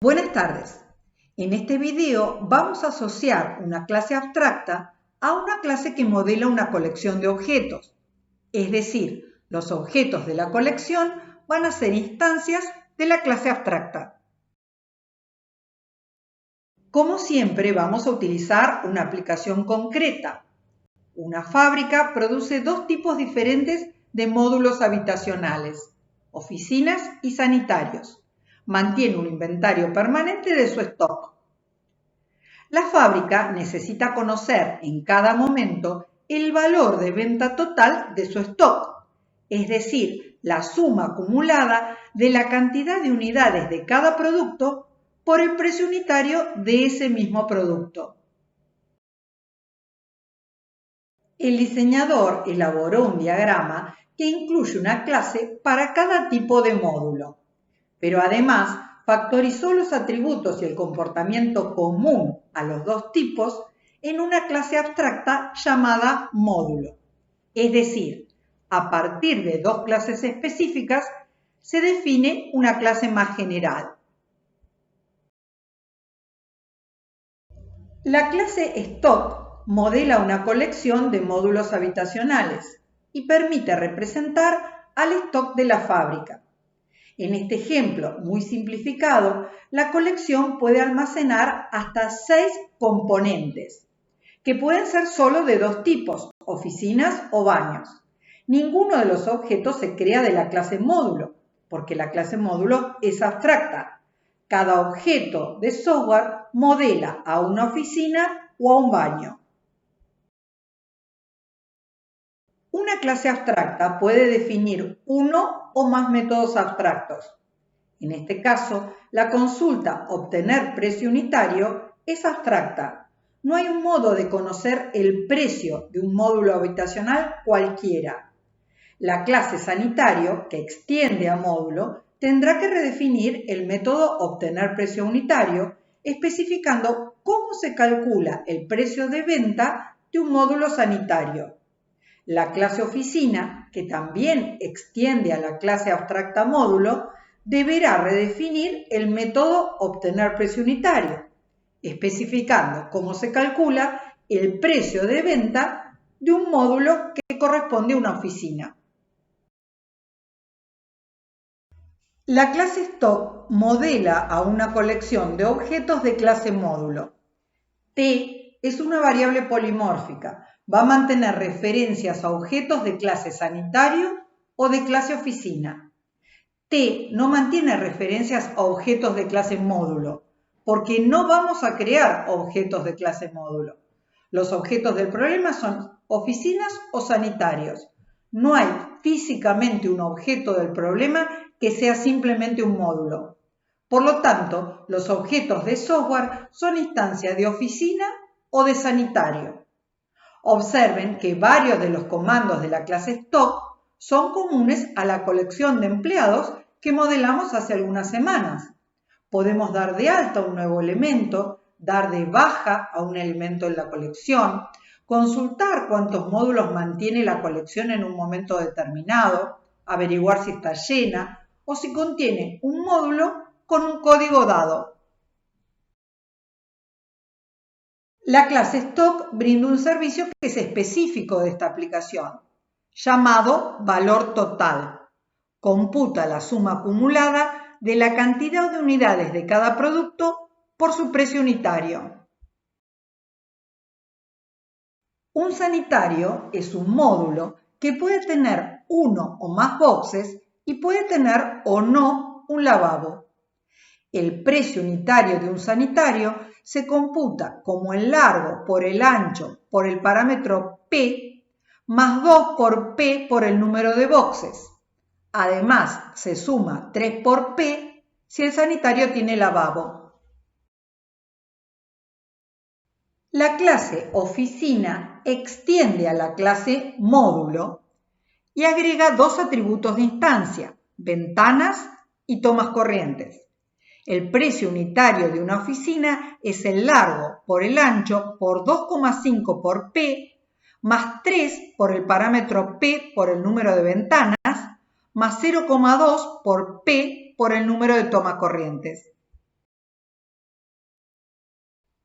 Buenas tardes. En este video vamos a asociar una clase abstracta a una clase que modela una colección de objetos. Es decir, los objetos de la colección van a ser instancias de la clase abstracta. Como siempre, vamos a utilizar una aplicación concreta. Una fábrica produce dos tipos diferentes de módulos habitacionales, oficinas y sanitarios. Mantiene un inventario permanente de su stock. La fábrica necesita conocer en cada momento el valor de venta total de su stock, es decir, la suma acumulada de la cantidad de unidades de cada producto por el precio unitario de ese mismo producto. El diseñador elaboró un diagrama que incluye una clase para cada tipo de módulo, pero además factorizó los atributos y el comportamiento común a los dos tipos en una clase abstracta llamada módulo. Es decir, a partir de dos clases específicas se define una clase más general. La clase stock modela una colección de módulos habitacionales y permite representar al stock de la fábrica. En este ejemplo muy simplificado, la colección puede almacenar hasta 6 componentes, que pueden ser solo de dos tipos, oficinas o baños. Ninguno de los objetos se crea de la clase módulo, porque la clase módulo es abstracta. Cada objeto de software modela a una oficina o a un baño. Una clase abstracta puede definir uno o más métodos abstractos. En este caso, la consulta obtener precio unitario es abstracta. No hay un modo de conocer el precio de un módulo habitacional cualquiera. La clase sanitario, que extiende a módulo, tendrá que redefinir el método obtener precio unitario, especificando cómo se calcula el precio de venta de un módulo sanitario. La clase oficina, que también extiende a la clase abstracta módulo, deberá redefinir el método obtener precio unitario, especificando cómo se calcula el precio de venta de un módulo que corresponde a una oficina. La clase stock modela a una colección de objetos de clase módulo. T es una variable polimórfica. Va a mantener referencias a objetos de clase sanitario o de clase oficina. T no mantiene referencias a objetos de clase módulo, porque no vamos a crear objetos de clase módulo. Los objetos del problema son oficinas o sanitarios. No hay físicamente un objeto del problema que sea simplemente un módulo. Por lo tanto, los objetos de software son instancias de oficina o de sanitario. Observen que varios de los comandos de la clase stock son comunes a la colección de empleados que modelamos hace algunas semanas. Podemos dar de alta un nuevo elemento, dar de baja a un elemento en la colección, consultar cuántos módulos mantiene la colección en un momento determinado, averiguar si está llena o si contiene un módulo con un código dado. La clase stock brinda un servicio que es específico de esta aplicación, llamado valor total. Computa la suma acumulada de la cantidad de unidades de cada producto por su precio unitario. Un sanitario es un módulo que puede tener uno o más boxes y puede tener o no un lavabo. El precio unitario de un sanitario se computa como el largo por el ancho por el parámetro P más 2 por P por el número de boxes. Además, se suma 3 por P si el sanitario tiene lavabo. La clase oficina extiende a la clase módulo y agrega dos atributos de instancia, ventanas y tomas corrientes. El precio unitario de una oficina es el largo por el ancho por 2,5 por P, más 3 por el parámetro P por el número de ventanas, más 0,2 por P por el número de tomas corrientes.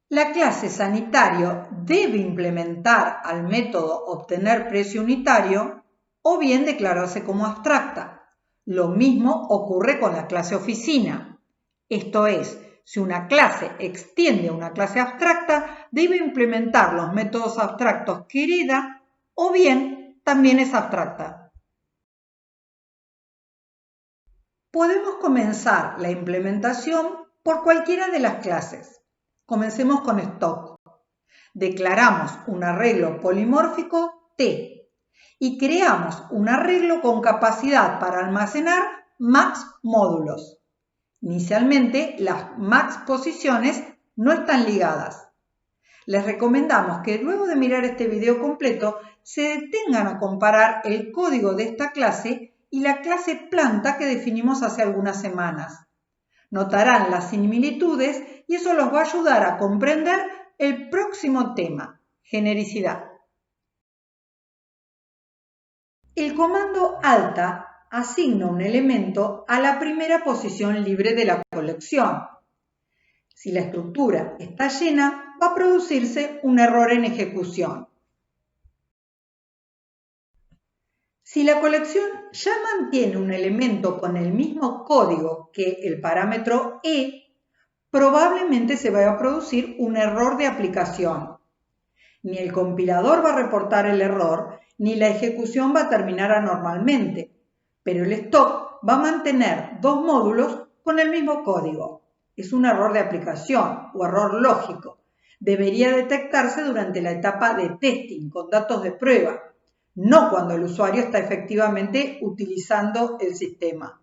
La clase sanitario debe implementar al método obtener precio unitario o bien declararse como abstracta. Lo mismo ocurre con la clase oficina. Esto es, si una clase extiende a una clase abstracta, debe implementar los métodos abstractos que hereda o bien también es abstracta. Podemos comenzar la implementación por cualquiera de las clases. Comencemos con stock. Declaramos un arreglo polimórfico T y creamos un arreglo con capacidad para almacenar max módulos. Inicialmente, las max posiciones no están ligadas. Les recomendamos que luego de mirar este video completo se detengan a comparar el código de esta clase y la clase planta que definimos hace algunas semanas. Notarán las similitudes y eso los va a ayudar a comprender el próximo tema, genericidad. El comando alta asigna un elemento a la primera posición libre de la colección. Si la estructura está llena, va a producirse un error en ejecución. Si la colección ya mantiene un elemento con el mismo código que el parámetro E, probablemente se vaya a producir un error de aplicación. Ni el compilador va a reportar el error, ni la ejecución va a terminar anormalmente, pero el stock va a mantener dos módulos con el mismo código. Es un error de aplicación o error lógico. Debería detectarse durante la etapa de testing con datos de prueba, no cuando el usuario está efectivamente utilizando el sistema.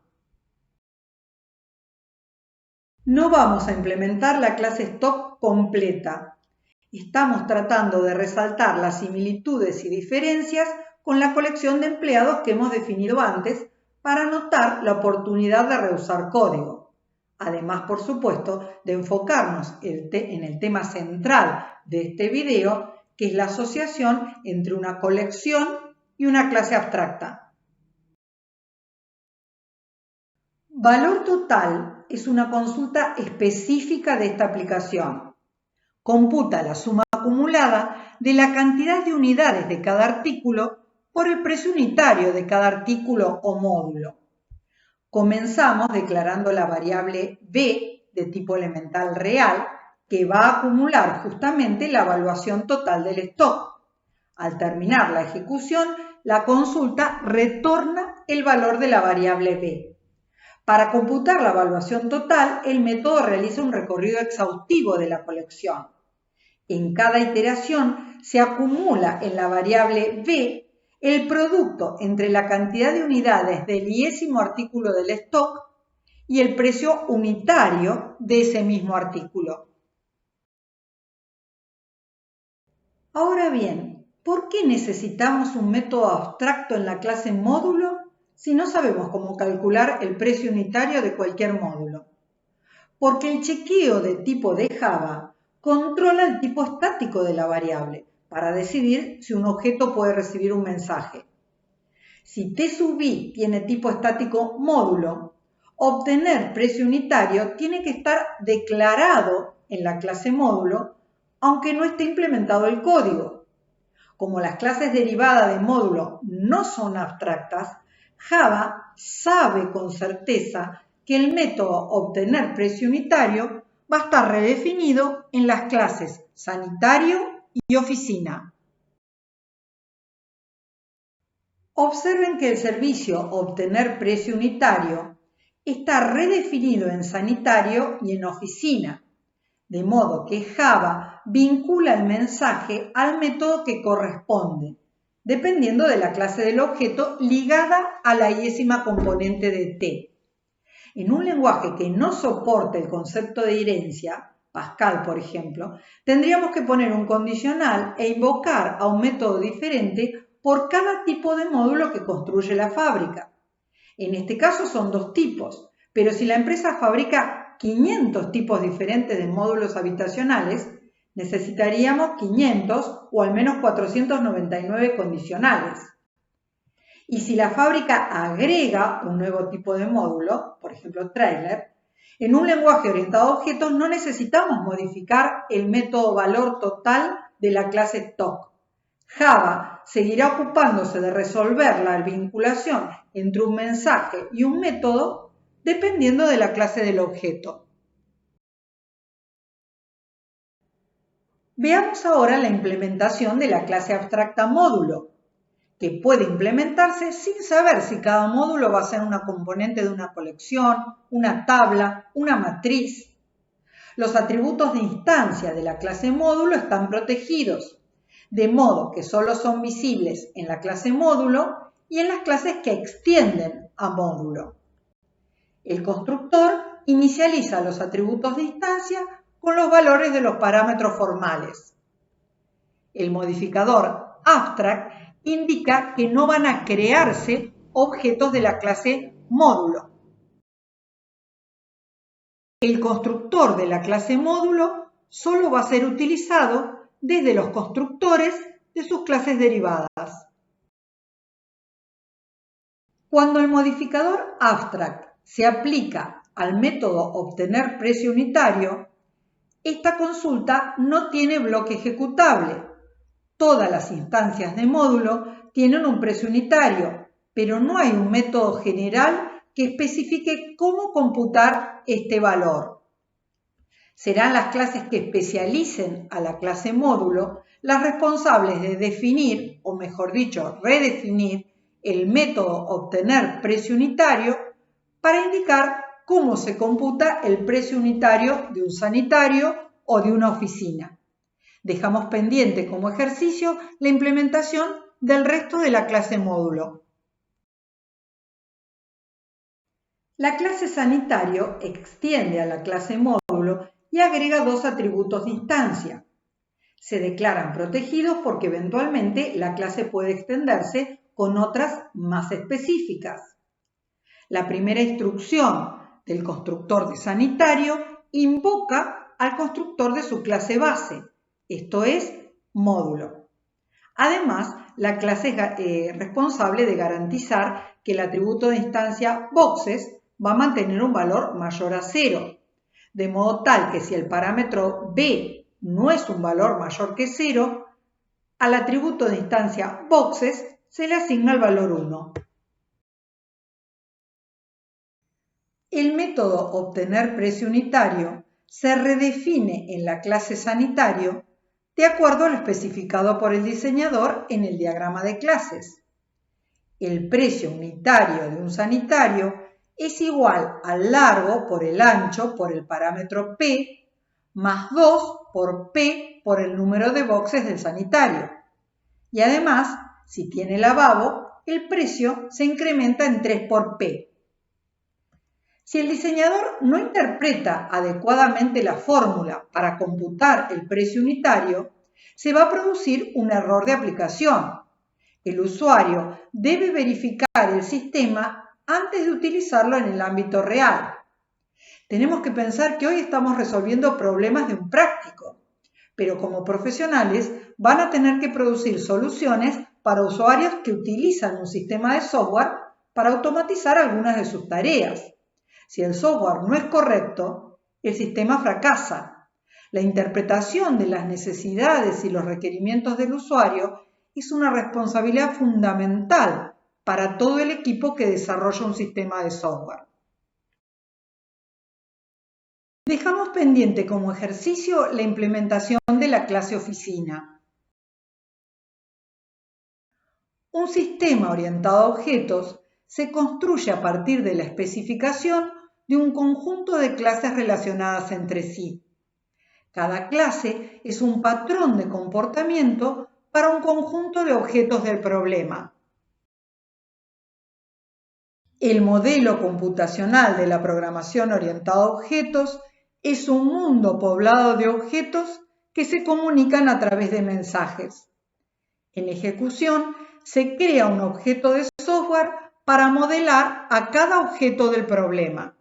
No vamos a implementar la clase stock completa. Estamos tratando de resaltar las similitudes y diferencias con la colección de empleados que hemos definido antes para notar la oportunidad de reusar código. Además, por supuesto, de enfocarnos en el tema central de este video, que es la asociación entre una colección y una clase abstracta. Valor total es una consulta específica de esta aplicación. Computa la suma acumulada de la cantidad de unidades de cada artículo por el precio unitario de cada artículo o módulo. Comenzamos declarando la variable B de tipo elemental real que va a acumular justamente la evaluación total del stock. Al terminar la ejecución, la consulta retorna el valor de la variable B. Para computar la evaluación total, el método realiza un recorrido exhaustivo de la colección. En cada iteración se acumula en la variable B el producto entre la cantidad de unidades del iésimo artículo del stock y el precio unitario de ese mismo artículo. Ahora bien, ¿por qué necesitamos un método abstracto en la clase módulo si no sabemos cómo calcular el precio unitario de cualquier módulo? Porque el chequeo de tipo de Java controla el tipo estático de la variable para decidir si un objeto puede recibir un mensaje. Si TSUBI tiene tipo estático módulo, obtener precio unitario tiene que estar declarado en la clase módulo, aunque no esté implementado el código. Como las clases derivadas de módulo no son abstractas, Java sabe con certeza que el método obtener precio unitario va a estar redefinido en las clases sanitario y oficina. Observen que el servicio obtener precio unitario está redefinido en sanitario y en oficina, de modo que Java vincula el mensaje al método que corresponde, dependiendo de la clase del objeto ligada a la iésima componente de T. En un lenguaje que no soporte el concepto de herencia, Pascal por ejemplo, tendríamos que poner un condicional e invocar a un método diferente por cada tipo de módulo que construye la fábrica. En este caso son dos tipos, pero si la empresa fabrica 500 tipos diferentes de módulos habitacionales, necesitaríamos 500 o al menos 499 condicionales. Y si la fábrica agrega un nuevo tipo de módulo, por ejemplo trailer, En un lenguaje orientado a objetos no necesitamos modificar el método valor total de la clase TOC. Java seguirá ocupándose de resolver la vinculación entre un mensaje y un método dependiendo de la clase del objeto. Veamos ahora la implementación de la clase abstracta módulo, que puede implementarse sin saber si cada módulo va a ser una componente de una colección, una tabla, una matriz. Los atributos de instancia de la clase módulo están protegidos, de modo que solo son visibles en la clase módulo y en las clases que extienden a módulo. El constructor inicializa los atributos de instancia con los valores de los parámetros formales. El modificador abstract indica que no van a crearse objetos de la clase módulo. El constructor de la clase módulo solo va a ser utilizado desde los constructores de sus clases derivadas. Cuando el modificador abstract se aplica al método obtener precio unitario, esta consulta no tiene bloque ejecutable. Todas las instancias de módulo tienen un precio unitario, pero no hay un método general que especifique cómo computar este valor. Serán las clases que especialicen a la clase módulo las responsables de definir, o mejor dicho, redefinir, el método obtener precio unitario para indicar cómo se computa el precio unitario de un sanitario o de una oficina. Dejamos pendiente como ejercicio la implementación del resto de la clase módulo. La clase sanitario extiende a la clase módulo y agrega dos atributos de instancia. Se declaran protegidos porque eventualmente la clase puede extenderse con otras más específicas. La primera instrucción del constructor de sanitario invoca al constructor de su clase base, esto es, módulo. Además, la clase es responsable de garantizar que el atributo de instancia boxes va a mantener un valor mayor a 0, de modo tal que si el parámetro b no es un valor mayor que 0, al atributo de instancia boxes se le asigna el valor 1. El método obtener precio unitario se redefine en la clase sanitario de acuerdo a lo especificado por el diseñador en el diagrama de clases. El precio unitario de un sanitario es igual al largo por el ancho por el parámetro P más 2 por P por el número de boxes del sanitario. Y además, si tiene lavabo, el precio se incrementa en 3 por P. Si el diseñador no interpreta adecuadamente la fórmula para computar el precio unitario, se va a producir un error de aplicación. El usuario debe verificar el sistema antes de utilizarlo en el ámbito real. Tenemos que pensar que hoy estamos resolviendo problemas de un práctico, pero como profesionales van a tener que producir soluciones para usuarios que utilizan un sistema de software para automatizar algunas de sus tareas. Si el software no es correcto, el sistema fracasa. La interpretación de las necesidades y los requerimientos del usuario es una responsabilidad fundamental para todo el equipo que desarrolla un sistema de software. Dejamos pendiente como ejercicio la implementación de la clase oficina. Un sistema orientado a objetos se construye a partir de la especificación de un conjunto de clases relacionadas entre sí. Cada clase es un patrón de comportamiento para un conjunto de objetos del problema. El modelo computacional de la programación orientada a objetos es un mundo poblado de objetos que se comunican a través de mensajes. En ejecución, se crea un objeto de software para modelar a cada objeto del problema.